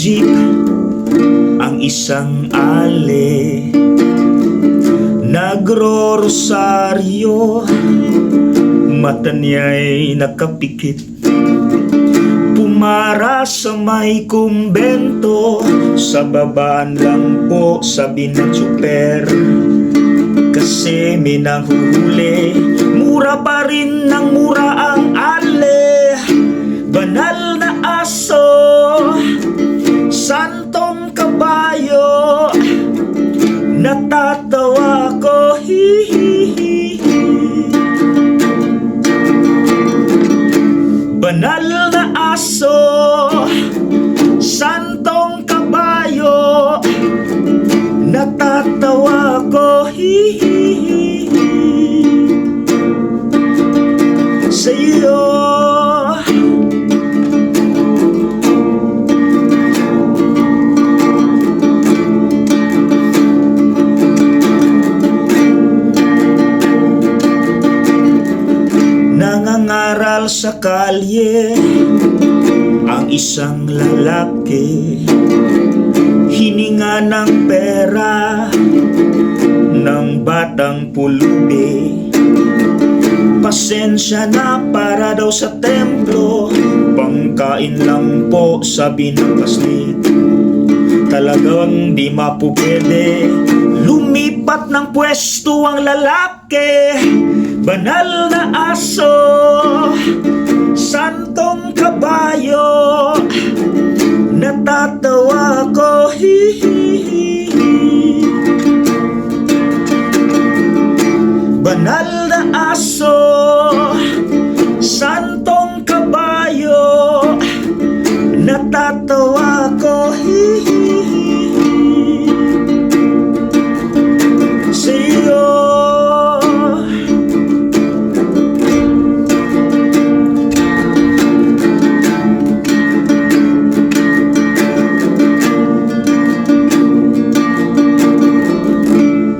jeep ang isang ale, nagro-rosaryo, mata niya'y nakapikit. Pumara sa may kumbento, sa babaan lang po, sabi ng tsuper. Kasi may nahuhuli, mura pa rin ng mura ang ale. Banal na aso, santong kabayo, natatawa ko, hihihi. Banal na aso, santong kabayo, natatawa ko, hihihi. Sa'yo nangangaral sa kalye ang isang lalaki, hininga ng pera ng batang pulubi. Pasensya na para daw sa templo, pangkain lang po, sabi ng paslit. Talagang di mapupwede, lumipat ng pwesto ang lalaki. Banal na aso, santong kabayo, natatawa ko, hihihi. Banal na aso, santong kabayo, natatawa ko, hihihi. Sa'yo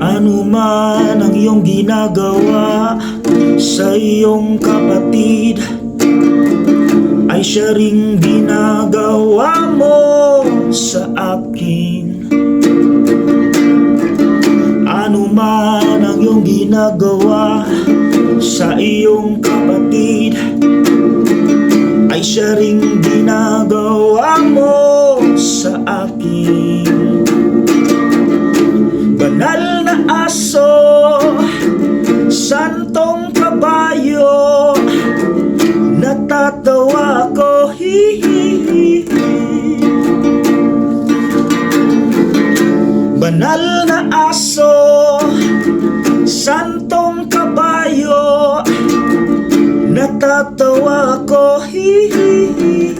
ano man ang iyong ginagawa sa iyong kapatid, ay siya ring ginagawa mo sa akin. Ano man ang iyong ginagawa sa iyong kapatid, ay siya ring ginagawa mo sa akin. Banal na aso, santong kabayo, natatawa ko, hihihi. Banal na aso, santong kabayo, natatawa ko, hihihi.